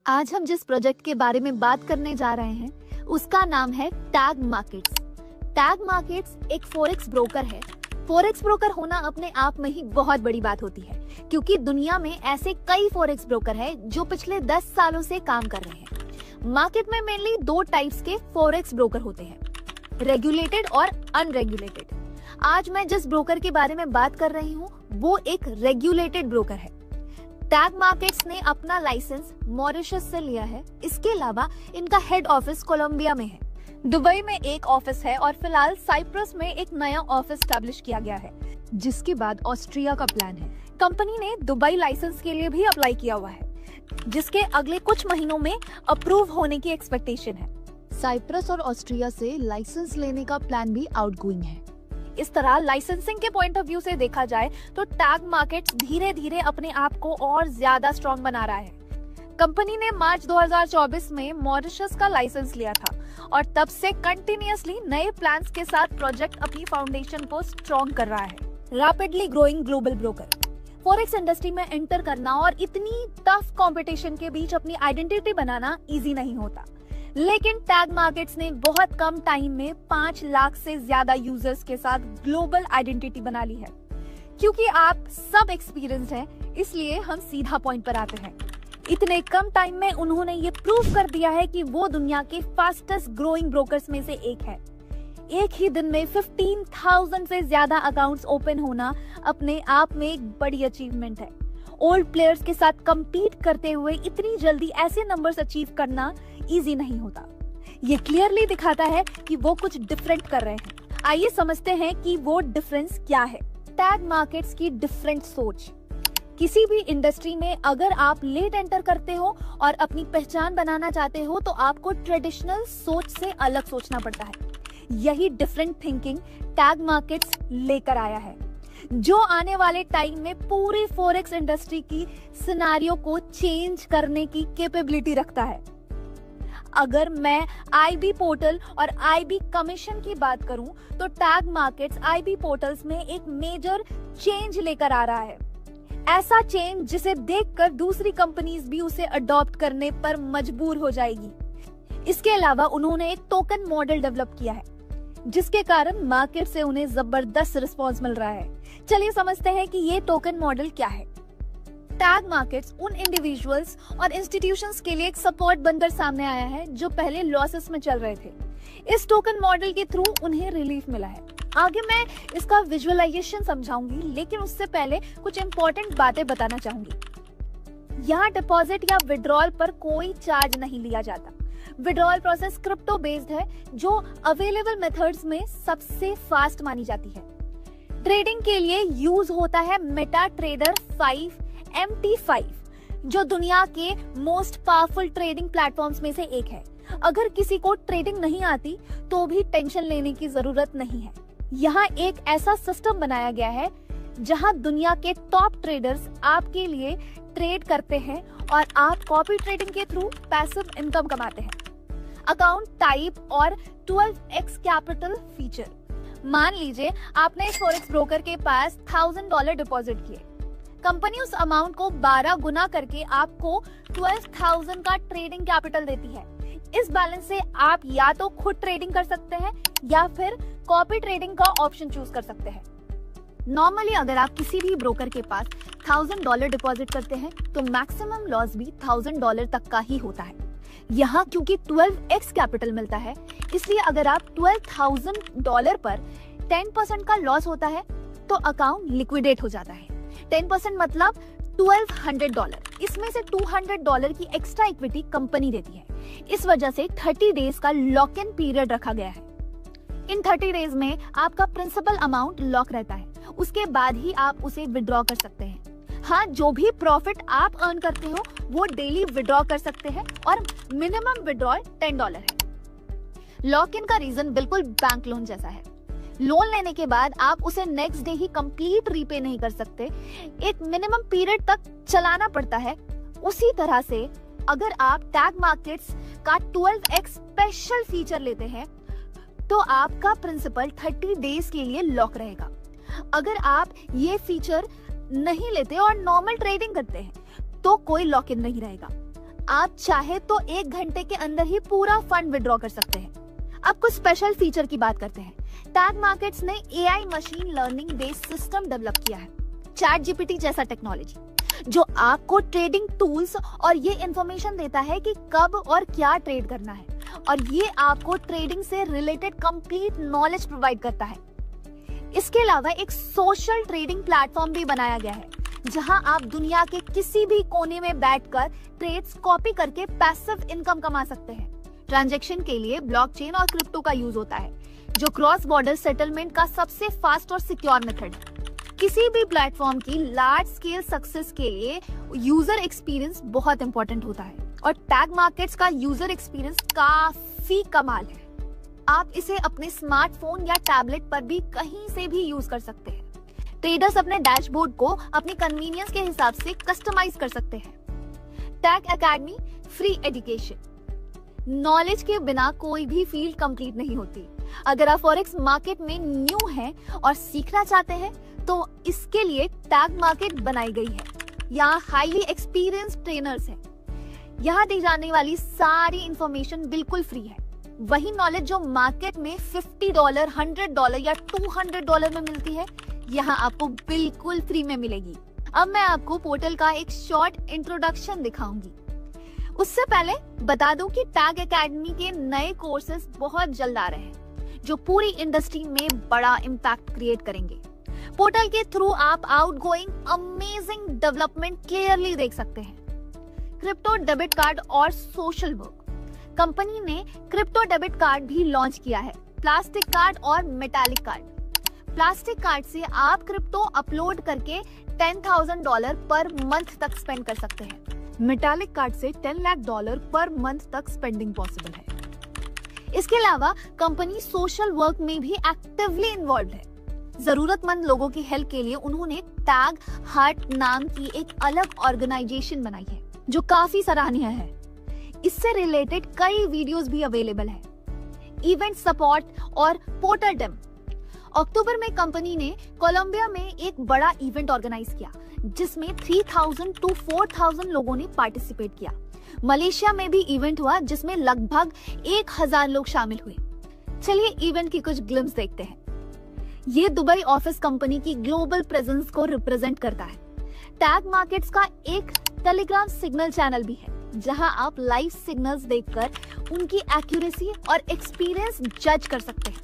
आज हम जिस प्रोजेक्ट के बारे में बात करने जा रहे हैं उसका नाम है टैग मार्केट्स। टैग मार्केट्स एक फॉरेक्स ब्रोकर है। फॉरेक्स ब्रोकर होना अपने आप में ही बहुत बड़ी बात होती है, क्योंकि दुनिया में ऐसे कई फॉरेक्स ब्रोकर हैं जो पिछले 10 सालों से काम कर रहे हैं। मार्केट में मेनली दो टाइप्स के फॉरेक्स ब्रोकर होते हैं, रेगुलेटेड और अनरेगुलेटेड। आज मैं जिस ब्रोकर के बारे में बात कर रही हूँ वो एक रेगुलेटेड ब्रोकर है। टैग मार्केट्स ने अपना लाइसेंस मॉरिशस से लिया है। इसके अलावा इनका हेड ऑफिस कोलंबिया में है, दुबई में एक ऑफिस है और फिलहाल साइप्रस में एक नया ऑफिस स्टैब्लिश किया गया है, जिसके बाद ऑस्ट्रिया का प्लान है। कंपनी ने दुबई लाइसेंस के लिए भी अप्लाई किया हुआ है, जिसके अगले कुछ महीनों में अप्रूव होने की एक्सपेक्टेशन है। साइप्रस और ऑस्ट्रिया से लाइसेंस लेने का प्लान भी आउटगोइंग है। इस तरह लाइसेंसिंग के पॉइंट ऑफ व्यू से देखा जाए तो टैग मार्केट्स धीरे धीरे अपने आप को और ज्यादा स्ट्रॉन्ग बना रहा है। कंपनी ने मार्च 2024 में मॉरिशस का लाइसेंस लिया था और तब से कंटिन्यूअसली नए प्लान्स के साथ प्रोजेक्ट अपनी फाउंडेशन को स्ट्रॉन्ग कर रहा है। Rapidly growing global broker. Forex industry में एंटर करना और इतनी टफ कंपटीशन के बीच अपनी आइडेंटिटी बनाना इजी नहीं होता, लेकिन टैग मार्केट्स ने बहुत कम टाइम में 5 लाख से ज्यादा यूजर्स के साथ ग्लोबल आइडेंटिटी बना ली है। क्योंकि आप सब एक्सपीरियंस्ड हैं, इसलिए हम सीधा पॉइंट पर आते हैं। इतने कम टाइम में उन्होंने ये प्रूव कर दिया है कि वो दुनिया के फास्टेस्ट ग्रोइंग ब्रोकर्स में से एक है। एक ही दिन में 15,000 से ज्यादा अकाउंट्स ओपन होना अपने आप में एक बड़ी अचीवमेंट है। ओल्ड प्लेयर्स के साथ compete करते हुए इतनी जल्दी ऐसे नंबर्स अचीव करना इजी नहीं होता। ये क्लियरली दिखाता है कि वो कुछ डिफरेंट कर रहे हैं। आइए समझते हैं कि वो डिफरेंस क्या है। टैग मार्केट्स की डिफरेंट सोच। किसी भी इंडस्ट्री में अगर आप लेट एंटर करते हो और अपनी पहचान बनाना चाहते हो तो आपको ट्रेडिशनल सोच से अलग सोचना पड़ता है। यही डिफरेंट थिंकिंग टैग मार्केट्स लेकर आया है, जो आने वाले टाइम में पूरी फॉरेक्स इंडस्ट्री की सिनेरियो को चेंज करने की कैपेबिलिटी रखता है। अगर मैं आईबी पोर्टल और आईबी कमीशन की बात करूं तो टैग मार्केट्स आईबी पोर्टल्स में एक मेजर चेंज लेकर आ रहा है। ऐसा चेंज जिसे देखकर दूसरी कंपनीज भी उसे अडॉप्ट करने पर मजबूर हो जाएगी। इसके अलावा उन्होंने एक टोकन मॉडल डेवलप किया है, जिसके कारण मार्केट से उन्हें जबरदस्त रिस्पॉन्स मिल रहा है। चलिए समझते हैं कि ये टोकन मॉडल क्या है। टैग मार्केट्स उन इंडिविजुअल्स और इंस्टीट्यूशंस के लिए एक सपोर्ट बनकर सामने आया है जो पहले लॉसेस में चल रहे थे। इस टोकन मॉडल के थ्रू उन्हें रिलीफ मिला है। आगे मैं इसका विजुअलाइजेशन समझाऊंगी, लेकिन उससे पहले कुछ इंपॉर्टेंट बातें बताना चाहूंगी। यहाँ डिपॉजिट या विड्रॉल पर कोई चार्ज नहीं लिया जाता। विड्रॉल प्रोसेस क्रिप्टो बेस्ड है, जो अवेलेबल मेथड्स में सबसे फास्ट मानी जाती है। ट्रेडिंग के लिए यूज होता है मेटा ट्रेडर 5 MT5, जो दुनिया के मोस्ट पावरफुल ट्रेडिंग प्लेटफॉर्म्स में से एक है। अगर किसी को ट्रेडिंग नहीं आती तो भी टेंशन लेने की जरूरत नहीं है। यहाँ एक ऐसा सिस्टम बनाया गया है जहाँ दुनिया के टॉप ट्रेडर्स आपके लिए ट्रेड करते हैं और आप कॉपी ट्रेडिंग के थ्रू पैसिव इनकम कमाते हैं। अकाउंट टाइप और 12x कैपिटल फीचर। मान लीजिए आपने इस फॉरेक्स ब्रोकर के पास $1000 डिपॉजिट किए। कंपनी उस अमाउंट को 12 गुना करके आपको 12,000 का ट्रेडिंग कैपिटल देती है। इस बैलेंस से आप या तो खुद ट्रेडिंग कर सकते हैं या फिर कॉपी ट्रेडिंग का ऑप्शन चूज कर सकते हैं। नॉर्मली अगर आप किसी भी ब्रोकर के पास $1000 डिपॉजिट करते हैं तो मैक्सिमम लॉस भी $1000 तक का ही होता है। यहाँ क्योंकि 12x कैपिटल मिलता है, इसलिए अगर आप $12,000 पर 10% का लॉस होता है तो अकाउंट लिक्विडेट हो जाता है। 10% मतलब $1200। इसमें से $200 की एक्स्ट्रा इक्विटी कंपनी देती है। इस वजह से 30 डेज का लॉक इन पीरियड रखा गया है। इन 30 डेज में आपका प्रिंसिपल अमाउंट लॉक रहता है, उसके बाद ही आप उसे विड्रॉ कर सकते हैं। हाँ, जो भी प्रॉफिट आप अर्न करते हो वो डेली विड्रॉ कर सकते हैं और मिनिमम विड्रॉल $10 है। लॉक इन का रीजन बिल्कुल बैंक लोन जैसा है। लोन लेने के बाद आप उसे नेक्स्ट डे ही कंप्लीट रीपे नहीं कर सकते, एक मिनिमम पीरियड तक चलाना पड़ता है। उसी तरह से अगर आप टैग मार्केट्स का 12x स्पेशल फीचर लेते हैं तो आपका प्रिंसिपल 30 डेज के लिए लॉक रहेगा। अगर आप ये फीचर नहीं लेते और नॉर्मल ट्रेडिंग करते हैं तो कोई लॉक इन नहीं रहेगा। आप चाहे तो 1 घंटे के अंदर ही पूरा फंड विड्रॉ कर सकते हैं। अब कुछ स्पेशल फीचर की बात करते हैं। टैग मार्केट्स ने AI machine learning based system develop किया है, ChatGPT जैसा टेक्नोलॉजी, जो आपको ट्रेडिंग टूल्स और ये इंफॉर्मेशन देता है कि कब और क्या ट्रेड करना है, और ये आपको ट्रेडिंग से रिलेटेड कंप्लीट नॉलेज प्रोवाइड करता है। इसके अलावा एक सोशल ट्रेडिंग प्लेटफॉर्म भी बनाया गया है, जहां आप दुनिया के किसी भी कोने में बैठकर ट्रेड्स कॉपी करके पैसिव इनकम कमा सकते हैं। ट्रांजैक्शन के लिए ब्लॉकचेन और क्रिप्टो का यूज होता है, जो क्रॉस बॉर्डर सेटलमेंट का सबसे फास्ट और सिक्योर मेथड है। किसी भी प्लेटफॉर्म की लार्ज स्केल सक्सेस के लिए यूजर एक्सपीरियंस बहुत इंपॉर्टेंट होता है, और टैग मार्केट्स का यूजर एक्सपीरियंस काफी कमाल है। आप इसे अपने स्मार्टफोन या टैबलेट पर भी कहीं से भी यूज कर सकते हैं। ट्रेडर्स अपने डैशबोर्ड को अपनी कन्वीनियंस के हिसाब से कस्टमाइज कर सकते हैं। Tag academy free education. Knowledge के बिना कोई भी फील्ड कंप्लीट नहीं होती। अगर आप फॉरेक्स मार्केट में न्यू हैं और सीखना चाहते हैं तो इसके लिए टैग मार्केट बनाई गई है। यहाँ हाईली एक्सपीरियंस्ड ट्रेनर्स हैं। यहाँ दी जाने वाली सारी इंफॉर्मेशन बिल्कुल फ्री है। वही नॉलेज जो मार्केट में $50, $100 या $200 में मिलती है, यहाँ आपको बिल्कुल फ्री में मिलेगी। अब मैं आपको पोर्टल का एक शॉर्ट इंट्रोडक्शन दिखाऊंगी। उससे पहले बता दूं कि टैग एकेडमी के नए कोर्सेज बहुत जल्द आ रहे हैं, जो पूरी इंडस्ट्री में बड़ा इम्पैक्ट क्रिएट करेंगे। पोर्टल के थ्रू आप आउटगोइंग अमेजिंग डेवलपमेंट क्लियरली देख सकते हैं। क्रिप्टो डेबिट कार्ड और सोशल वर्क। कंपनी ने क्रिप्टो डेबिट कार्ड भी लॉन्च किया है, प्लास्टिक कार्ड और मेटालिक कार्ड। प्लास्टिक कार्ड से आप क्रिप्टो अपलोड करके $10,000 पर मंथ तक स्पेंड कर सकते हैं। मेटालिक कार्ड से $10 लाख पर मंथ तक स्पेंडिंग पॉसिबल है। इसके अलावा कंपनी सोशल वर्क में भी एक्टिवली इन्वॉल्व है। जरूरतमंद लोगों की हेल्प के लिए उन्होंने टैग हार्ट नाम की एक अलग ऑर्गेनाइजेशन बनाई है, जो काफी सराहनीय है। इससे रिलेटेड कई वीडियोस भी अवेलेबल है। इवेंट सपोर्ट और पोर्टल डेम। अक्टूबर में कंपनी ने कोलंबिया में एक बड़ा इवेंट ऑर्गेनाइज किया, जिसमें 3000 to 4000 लोगों ने पार्टिसिपेट किया। मलेशिया में भी इवेंट हुआ, जिसमें लगभग 1000 लोग शामिल हुए। चलिए इवेंट की कुछ ग्लिम्स देखते हैं। ये दुबई ऑफिस कंपनी की ग्लोबल प्रेजेंस को रिप्रेजेंट करता है। टैग मार्केट्स का एक टेलीग्राम सिग्नल चैनल भी है, जहां आप लाइव सिग्नल्स देखकर उनकी एक्यूरेसी और एक्सपीरियंस जज कर सकते हैं।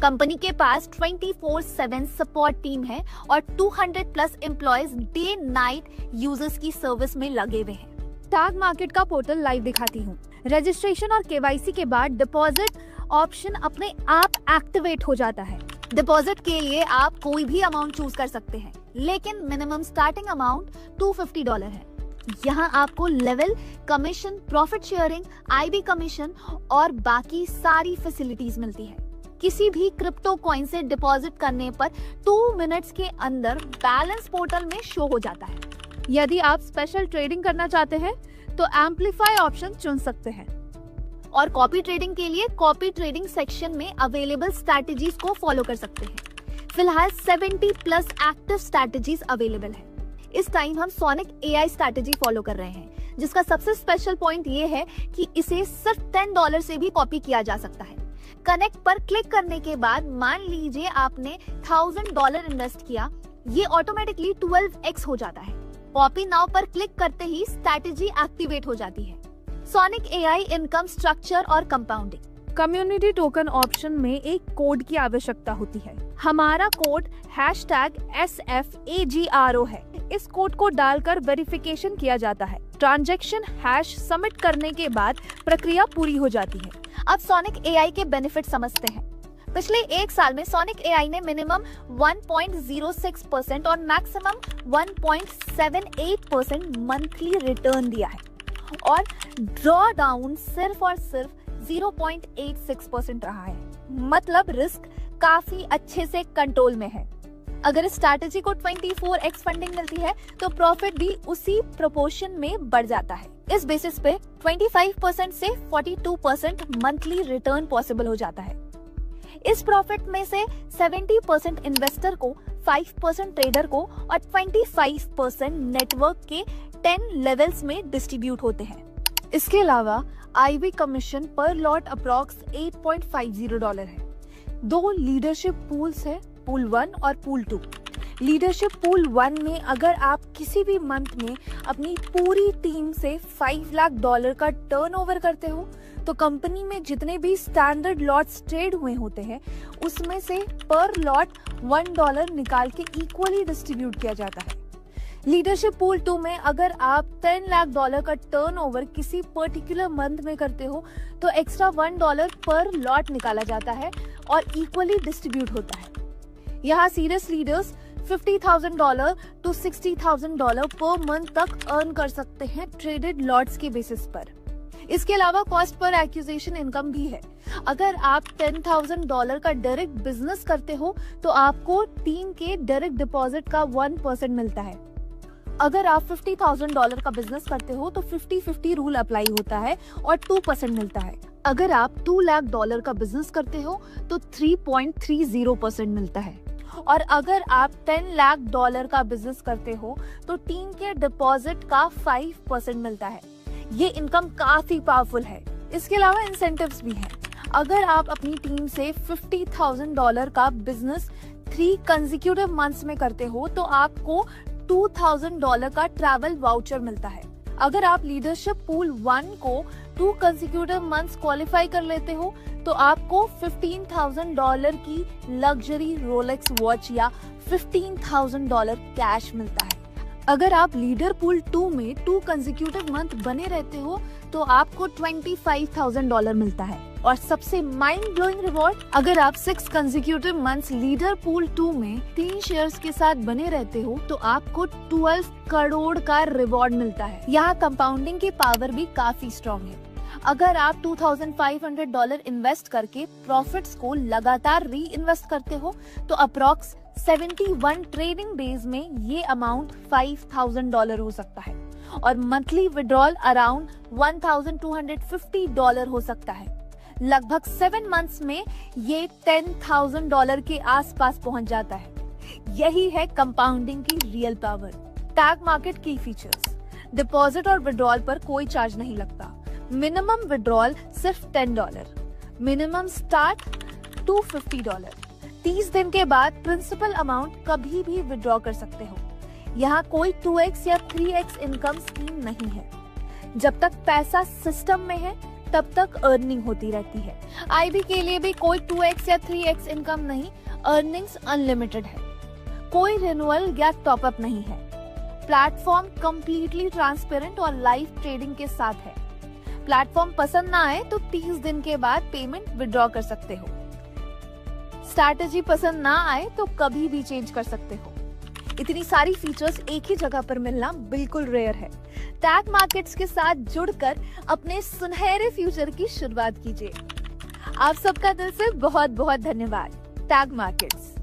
कंपनी के पास 24/7 सपोर्ट टीम है और 200+ एम्प्लॉयज डे नाइट यूजर्स की सर्विस में लगे हुए हैं। टैग मार्केट का पोर्टल लाइव दिखाती हूँ। रजिस्ट्रेशन और KYC के बाद डिपॉजिट ऑप्शन अपने आप एक्टिवेट हो जाता है। डिपॉजिट के लिए आप कोई भी अमाउंट चूज कर सकते हैं, लेकिन मिनिमम स्टार्टिंग अमाउंट $250 है। यहाँ आपको level, commission, profit sharing, IB commission और बाकी सारी फैसिलिटीज मिलती है। किसी भी क्रिप्टो कॉइन से डिपॉजिट करने पर 2 मिनट्स के अंदर बैलेंस पोर्टल में शो हो जाता है। यदि आप स्पेशल ट्रेडिंग करना चाहते हैं तो एम्पलीफाई ऑप्शन चुन सकते हैं, और कॉपी ट्रेडिंग के लिए कॉपी ट्रेडिंग सेक्शन में अवेलेबल स्ट्रैटेजीज को फॉलो कर सकते हैं। फिलहाल 70+ एक्टिव स्ट्रैटेजीज अवेलेबल है। इस टाइम हम सोनिक AI स्ट्रैटेजी फॉलो कर रहे हैं, जिसका सबसे स्पेशल पॉइंट ये है कि इसे सिर्फ $10 से भी कॉपी किया जा सकता है। कनेक्ट पर क्लिक करने के बाद मान लीजिए आपने $1000 इन्वेस्ट किया, ये ऑटोमेटिकली 12x हो जाता है। कॉपी नाउ पर क्लिक करते ही स्ट्रैटेजी एक्टिवेट हो जाती है। सोनिक AI इनकम स्ट्रक्चर और कंपाउंडिंग। कम्युनिटी टोकन ऑप्शन में एक कोड की आवश्यकता होती है। हमारा कोड #SFAGRO है। इस कोड को डालकर वेरिफिकेशन किया जाता है। ट्रांजैक्शन हैश सबमिट करने के बाद प्रक्रिया पूरी हो जाती है। अब सोनिक AI के बेनिफिट समझते हैं। पिछले 1 साल में सोनिक AI ने मिनिमम 1.06% और मैक्सिमम 1.78% मंथली रिटर्न दिया है, और ड्रॉ डाउन सिर्फ और सिर्फ 0.86% रहा है। मतलब रिस्क काफी अच्छे से कंट्रोल में है। अगर इस स्ट्रैटेजी को 24x फंडिंग मिलती है तो प्रॉफिट भी उसी प्रोपोर्शन में बढ़ जाता है। इस बेसिस पे 25% से 42% मंथली रिटर्न पॉसिबल हो जाता है। इस प्रॉफिट में से 70% इन्वेस्टर को, 5% ट्रेडर को और 25% नेटवर्क के 10 लेवल्स में डिस्ट्रीब्यूट होते हैं। इसके अलावा आईबी कमीशन पर लॉट अप्रॉक्स $8.50 है। 2 लीडरशिप पूल्स है, पूल 1 और पूल 2। लीडरशिप पूल 1 में अगर आप किसी भी मंथ में अपनी पूरी टीम से $5 लाख का टर्नओवर करते हो तो कंपनी में जितने भी स्टैंडर्ड लॉट्स ट्रेड हुए होते हैं उसमें से पर लॉट $1 निकाल के इक्वली डिस्ट्रीब्यूट किया जाता है। लीडरशिप पूल 2 में अगर आप $10 लाख का टर्नओवर किसी पर्टिकुलर मंथ में करते हो तो एक्स्ट्रा $1 पर लॉट निकाला जाता है और इक्वली डिस्ट्रीब्यूट होता है। यहाँ serious leaders $50,000 to $60,000 per month तक अर्न कर सकते हैं ट्रेडेड लॉट्स के बेसिस पर। इसके अलावा कॉस्ट पर एक्विजिशन इनकम भी है। अगर आप $10,000 का डायरेक्ट बिजनेस करते हो तो आपको टीम के डायरेक्ट डिपॉजिट का 1% मिलता है। अगर आप $50,000 का बिजनेस करते हो तो 50-50 रूल अप्लाई होता है और 2% मिलता है। अगर आप $2 लाख का बिजनेस करते हो तो 3.30% मिलता है। और अगर आप $10 लाख का बिजनेस करते हो तो टीम के डिपॉजिट का 5% मिलता है। ये इनकम काफी पावरफुल है। इसके अलावा इंसेंटिव्स भी हैं। अगर आप अपनी टीम से $50,000 का बिजनेस 3 कंसेक्यूटिव मंथ्स में करते हो तो आपको $2,000 का ट्रैवल वाउचर मिलता है। अगर आप लीडरशिप पूल 1 को 2 कंसेक्यूटिव मंथ्स क्वालिफाई कर लेते हो तो आपको $15,000 की लग्जरी रोलेक्स वॉच या $15,000 कैश मिलता है। अगर आप लीडर पूल 2 में 2 कंसेक्यूटिव मंथ बने रहते हो तो आपको $25,000 मिलता है। और सबसे माइंड ब्लोइंग रिवॉर्ड, अगर आप 6 कंसेक्यूटिव मंथ्स लीडर पूल 2 में 3 शेयर्स के साथ बने रहते हो तो आपको 12 करोड़ का रिवॉर्ड मिलता है। यहाँ कंपाउंडिंग की पावर भी काफी स्ट्रॉन्ग है। अगर आप $2,500 इन्वेस्ट करके प्रॉफिट्स को लगातार री इन्वेस्ट करते हो तो अप्रॉक्स 71 ट्रेडिंग डेज में ये अमाउंट $5,000 हो सकता है और मंथली विड्रॉल अराउंड $1,250 हो सकता है। लगभग 7 मंथ्स में ये $10,000 के आसपास पहुंच जाता है। यही है कंपाउंडिंग की रियल पावर। टैग मार्केट की फीचर्स, डिपॉजिट और विड्रॉल पर कोई चार्ज नहीं लगता। मिनिमम विड्रॉल सिर्फ $10, मिनिमम स्टार्ट $250। 30 दिन के बाद प्रिंसिपल अमाउंट कभी भी विड्रॉ कर सकते हो। यहाँ कोई 2x या 3x इनकम स्कीम नहीं है। जब तक पैसा सिस्टम में है तब तक अर्निंग होती रहती है। आईबी के लिए भी कोई 2x या 3x इनकम नहीं, अर्निंग्स अनलिमिटेड है। कोई रिन्यूअल या टॉपअप नहीं है। प्लेटफॉर्म कंप्लीटली ट्रांसपेरेंट और लाइव ट्रेडिंग के साथ है। प्लेटफॉर्म पसंद ना आए तो 30 दिन के बाद पेमेंट विड्रॉ कर सकते हो। स्ट्रैटेजी पसंद ना आए तो कभी भी चेंज कर सकते हो। इतनी सारी फीचर्स एक ही जगह पर मिलना बिल्कुल रेयर है। टैग मार्केट्स के साथ जुड़कर अपने सुनहरे फ्यूचर की शुरुआत कीजिए। आप सबका दिल से बहुत बहुत धन्यवाद। Tag markets.